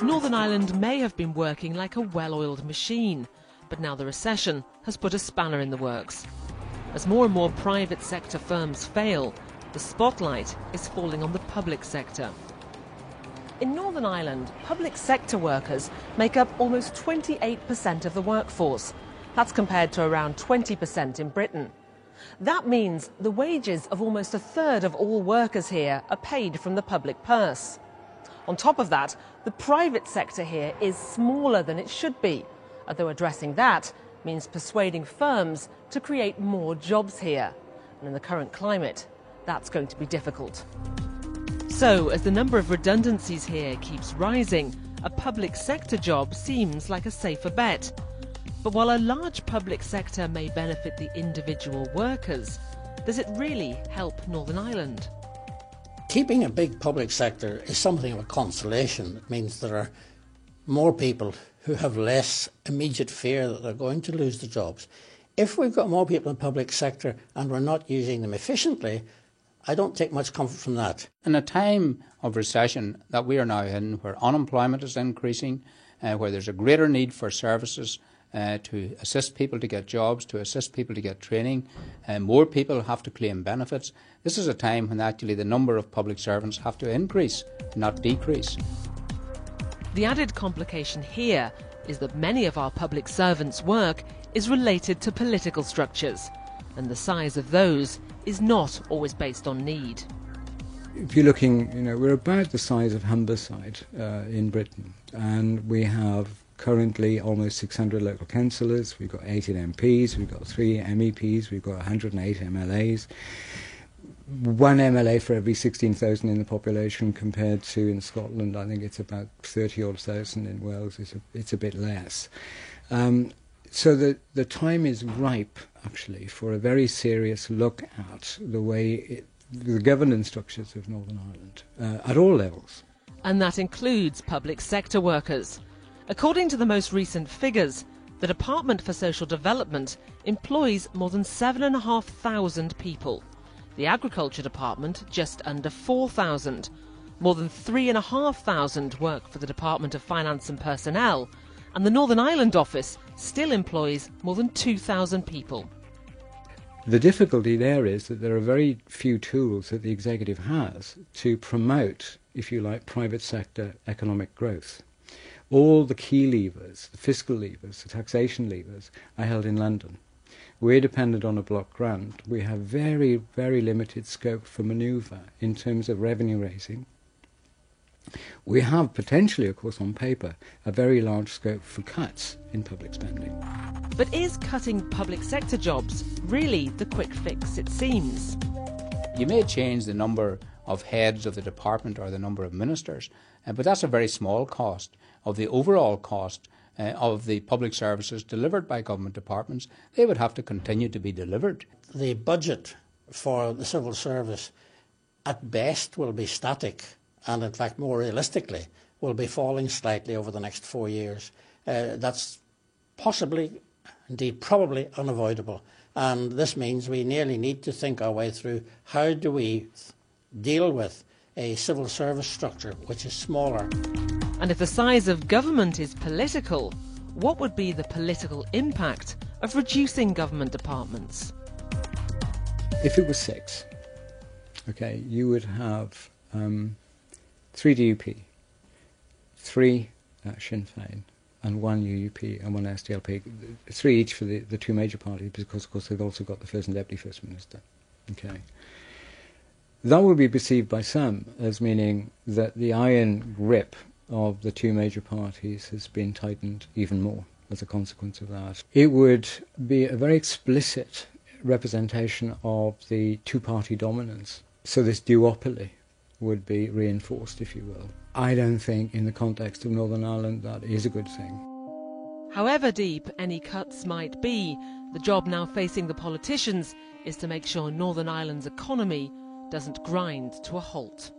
Northern Ireland may have been working like a well-oiled machine, but now the recession has put a spanner in the works. As more and more private sector firms fail, the spotlight is falling on the public sector. In Northern Ireland, public sector workers make up almost 28% of the workforce. That's compared to around 20% in Britain. That means the wages of almost a third of all workers here are paid from the public purse. On top of that, the private sector here is smaller than it should be, although addressing that means persuading firms to create more jobs here. And in the current climate, that's going to be difficult. So, as the number of redundancies here keeps rising, a public sector job seems like a safer bet. But while a large public sector may benefit the individual workers, does it really help Northern Ireland? Keeping a big public sector is something of a consolation. It means there are more people who have less immediate fear that they're going to lose the jobs. If we've got more people in the public sector and we're not using them efficiently, I don't take much comfort from that. In a time of recession that we are now in, where unemployment is increasing, where there's a greater need for services to assist people to get jobs, to assist people to get training, more people have to claim benefits. This is a time when actually the number of public servants have to increase, not decrease. The added complication here is that many of our public servants' work is related to political structures, and the size of those is not always based on need. If you're looking, we're about the size of Humberside in Britain, and we have currently almost 600 local councillors, we've got 18 MPs, we've got 3 MEPs, we've got 108 MLAs. 1 MLA for every 16,000 in the population, compared to in Scotland, I think it's about 30-odd thousand. In Wales, it's a bit less. So the time is ripe, actually, for a very serious look at the way the governance structures of Northern Ireland at all levels. And that includes public sector workers. According to the most recent figures, the Department for Social Development employs more than 7,500 people. The Agriculture Department just under 4,000. More than 3,500 work for the Department of Finance and Personnel, and the Northern Ireland office still employs more than 2,000 people. The difficulty there is that there are very few tools that the executive has to promote, if you like, private sector economic growth. All the key levers, the fiscal levers, the taxation levers, are held in London. We're dependent on a block grant. We have very, very limited scope for manoeuvre in terms of revenue raising. We have potentially, of course, on paper, a very large scope for cuts in public spending. But is cutting public sector jobs really the quick fix, it seems? You may change the number of heads of the department or the number of ministers, but that's a very small cost of the overall cost of the public services delivered by government departments. They would have to continue to be delivered. The budget for the civil service at best will be static, and in fact more realistically will be falling slightly over the next 4 years. That's possibly, indeed probably, unavoidable, and this means we nearly need to think our way through how do we deal with a civil service structure which is smaller. And if the size of government is political, what would be the political impact of reducing government departments? If it was 6, you would have 3 DUP, 3 Sinn Féin, and 1 UUP and 1 SDLP. 3 each for the 2 major parties, because of course they've also got the First and Deputy First Minister. That will be perceived by some as meaning that the iron grip of the 2 major parties has been tightened even more as a consequence of that. It would be a very explicit representation of the 2-party dominance. So this duopoly would be reinforced, if you will. I don't think in the context of Northern Ireland that is a good thing. However deep any cuts might be, the job now facing the politicians is to make sure Northern Ireland's economy doesn't grind to a halt.